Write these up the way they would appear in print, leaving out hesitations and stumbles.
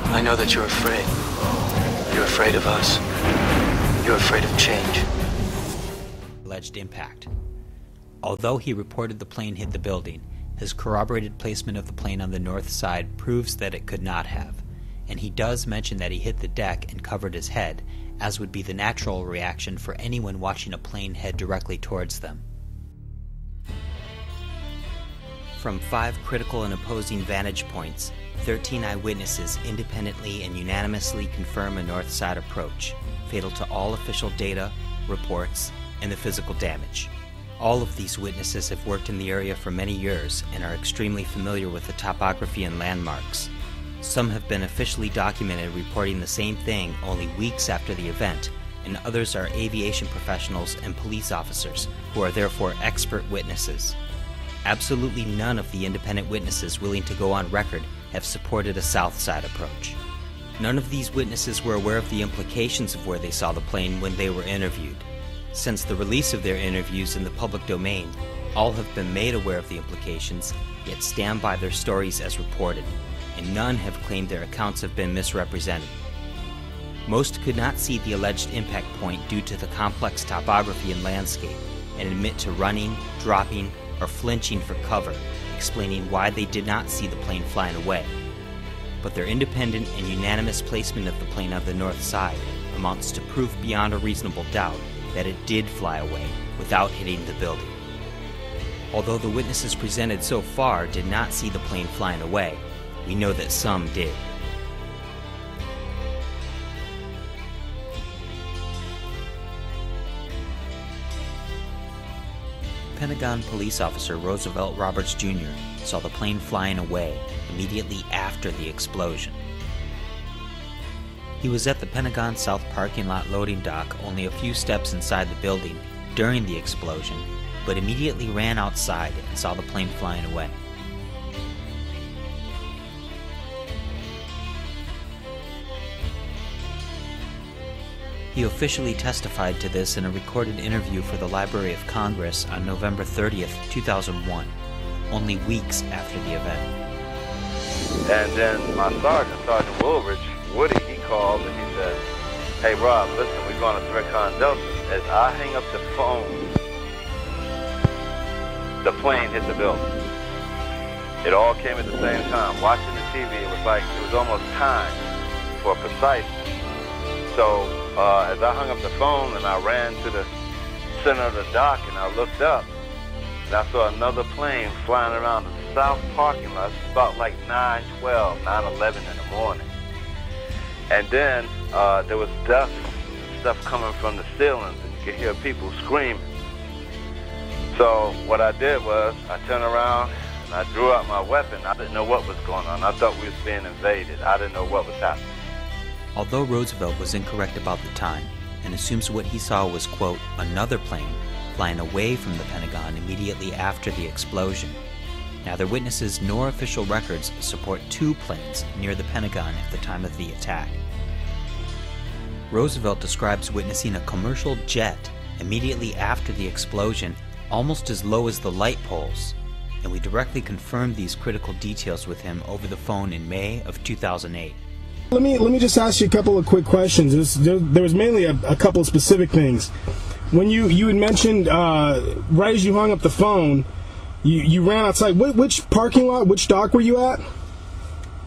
I know that you're afraid. You're afraid of us. You're afraid of change. Alleged impact. Although he reported the plane hit the building, his corroborated placement of the plane on the north side proves that it could not have, and he does mention that he hit the deck and covered his head, as would be the natural reaction for anyone watching a plane head directly towards them. From 5 critical and opposing vantage points, 13 eyewitnesses independently and unanimously confirm a north side approach, fatal to all official data, reports, and the physical damage. All of these witnesses have worked in the area for many years and are extremely familiar with the topography and landmarks. Some have been officially documented reporting the same thing only weeks after the event, and others are aviation professionals and police officers who are therefore expert witnesses. Absolutely none of the independent witnesses willing to go on record have supported a south side approach. None of these witnesses were aware of the implications of where they saw the plane when they were interviewed. Since the release of their interviews in the public domain, all have been made aware of the implications, yet stand by their stories as reported, and none have claimed their accounts have been misrepresented. Most could not see the alleged impact point due to the complex topography and landscape, and admit to running, dropping, or flinching for cover, explaining why they did not see the plane flying away. But their independent and unanimous placement of the plane on the north side amounts to proof beyond a reasonable doubt that it did fly away without hitting the building. Although the witnesses presented so far did not see the plane flying away, we know that some did. Pentagon police officer Roosevelt Roberts Jr. saw the plane flying away immediately after the explosion. He was at the Pentagon South parking lot loading dock only a few steps inside the building during the explosion, but immediately ran outside and saw the plane flying away. He officially testified to this in a recorded interview for the Library of Congress on November 30th, 2001, only weeks after the event. And then my sergeant, Sergeant Woody, he called and he said, "Hey Rob, listen, we're going to Threat Delta." As I hang up the phone, the plane hit the building. It all came at the same time. Watching the TV, it was almost timed for preciseness. So as I hung up the phone and I ran to the center of the dock and I looked up, and I saw another plane flying around the south parking lot. It's about like 9:12, 9:11 in the morning. And then there was dust and stuff coming from the ceilings, and you could hear people screaming. So what I did was I turned around and I drew out my weapon. I didn't know what was going on. I thought we was being invaded. I didn't know what was happening. Although Roosevelt was incorrect about the time and assumes what he saw was, quote, another plane flying away from the Pentagon immediately after the explosion, neither witnesses nor official records support 2 planes near the Pentagon at the time of the attack. Roosevelt describes witnessing a commercial jet immediately after the explosion, almost as low as the light poles, and we directly confirmed these critical details with him over the phone in May of 2008. Let me just ask you a couple of quick questions. There was mainly a couple of specific things. When you had mentioned right as you hung up the phone, you ran outside. Which parking lot, which dock were you at?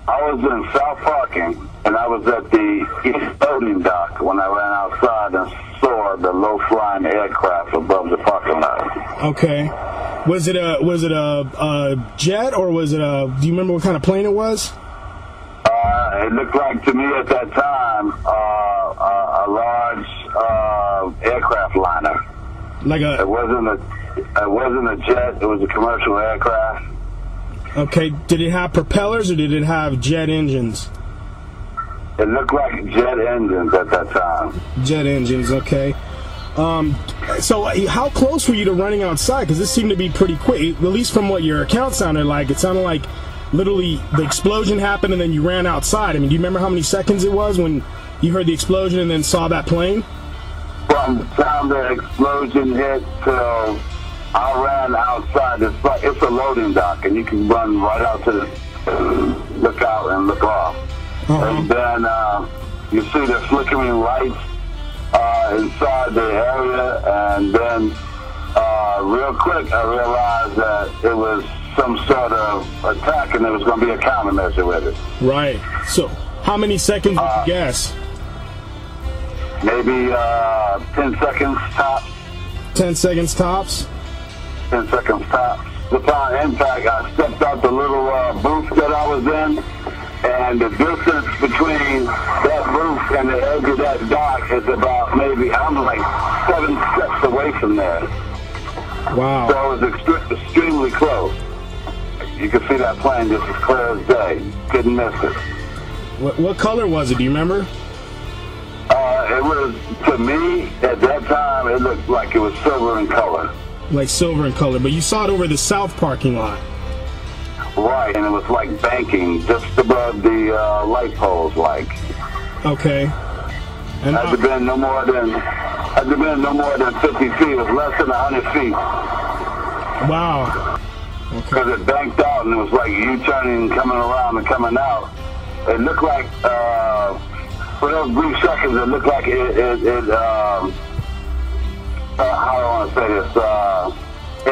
I was in South Parking, and I was at the East Loading Dock when I ran outside and saw the low-flying aircraft above the parking lot. Okay. Was it a jet, or was it a? Do you remember what kind of plane it was? It looked like to me at that time a large aircraft liner. Like a. It wasn't a jet. It was a commercial aircraft. Okay. Did it have propellers or did it have jet engines? It looked like jet engines at that time. Jet engines. Okay. So how close were you to running outside? Because this seemed to be pretty quick, at least from what your account sounded like. It sounded like literally the explosion happened and then you ran outside. I mean, do you remember how many seconds it was when you heard the explosion and then saw that plane? From the time the explosion hit till I ran outside. It's a loading dock, and you can run right out to the look out and look off. And then you see the flickering lights inside the area, and then real quick I realized that it was some sort of attack and there was going to be a countermeasure with it. Right. So how many seconds would you guess? Maybe 10 seconds tops. 10 seconds tops? 10 seconds tops. Upon impact, I stepped out the little booth that I was in, and the distance between that booth and the edge of that dock is about maybe, I'm like 7 steps away from there. Wow. So it was extremely close. You could see that plane just as clear as day. Couldn't miss it. What color was it? Do you remember? It was, to me, at that time, it looked like it was silver in color. Like silver in color, but you saw it over the south parking lot. Right, and it was like banking just above the light poles, like. Okay. And had to been no more than 50 feet. It was less than 100 feet. Wow. Okay. Because it banked out and it was like U-turning, coming around and coming out. It looked like, for those brief seconds, it looked like how do I want to say this?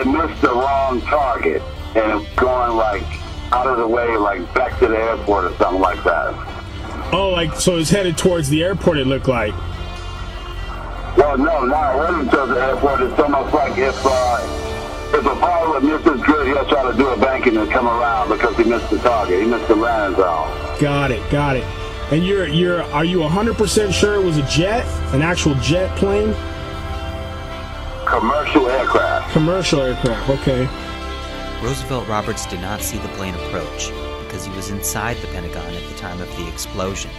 It missed the wrong target and it was going like out of the way, like back to the airport or something like that. Oh, like, so it's headed towards the airport, it looked like. Well, no, not running towards the airport. It's almost like if a pilot misses good, he'll try to do a banking and come around because he missed the target. He missed the landing zone. Got it. And are you 100% sure it was a jet, an actual jet plane? Commercial aircraft. Commercial aircraft, okay. Roosevelt Roberts did not see the plane approach because he was inside the Pentagon at the time of the explosion.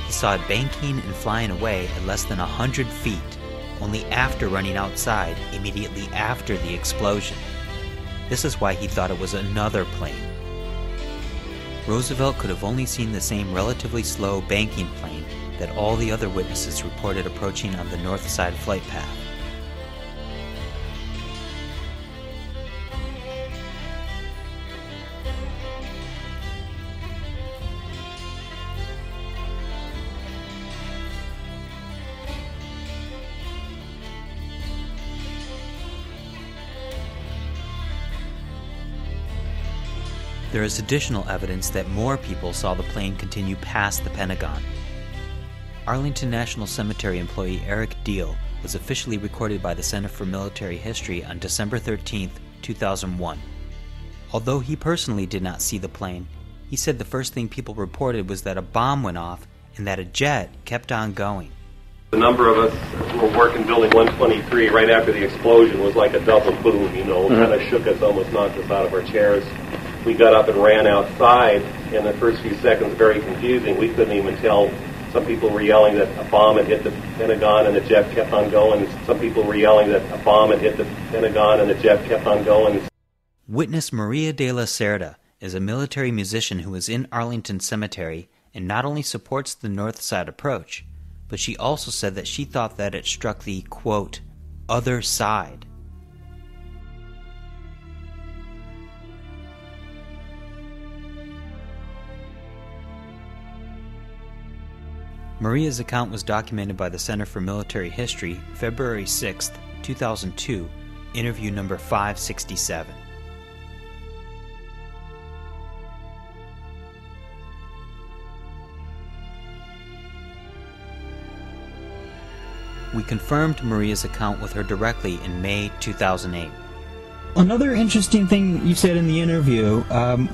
He saw it banking and flying away at less than 100 feet, only after running outside immediately after the explosion. This is why he thought it was another plane. Roosevelt could have only seen the same relatively slow banking plane that all the other witnesses reported approaching on the north side flight path. There is additional evidence that more people saw the plane continue past the Pentagon. Arlington National Cemetery employee Eric Deal was officially recorded by the Center for Military History on December 13, 2001. Although he personally did not see the plane, he said the first thing people reported was that a bomb went off and that a jet kept on going. A number of us were working building 123 right after the explosion. Was like a double boom, kind of shook us, almost knocked us out of our chairs. We got up and ran outside, and the first few seconds very confusing. We couldn't even tell. Some people were yelling that a bomb had hit the Pentagon and the jet kept on going. Some people were yelling that a bomb had hit the Pentagon and the jet kept on going. Witness Maria de la Cerda is a military musician who is in Arlington Cemetery and not only supports the north side approach, but she also said that she thought that it struck the, quote, other side. Maria's account was documented by the Center for Military History, February 6, 2002, interview number 567. We confirmed Maria's account with her directly in May 2008. Another interesting thing you said in the interview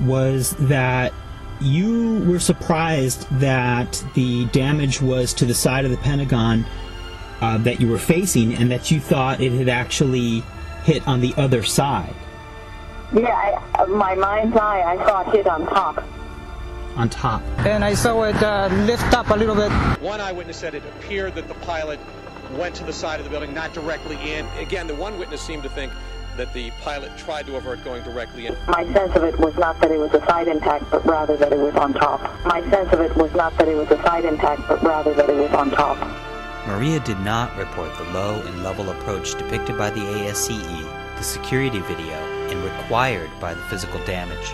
was that you were surprised that the damage was to the side of the Pentagon that you were facing, and that you thought it had actually hit on the other side. Yeah, my mind's eye, I saw it hit on top. On top. And I saw it lift up a little bit. One eyewitness said it appeared that the pilot went to the side of the building, not directly in. Again, the one witness seemed to think that the pilot tried to avert going directly in. My sense of it was not that it was a side impact, but rather that it was on top. My sense of it was not that it was a side impact, but rather that it was on top. Maria did not report the low and level approach depicted by the ASCE, the security video, and required by the physical damage.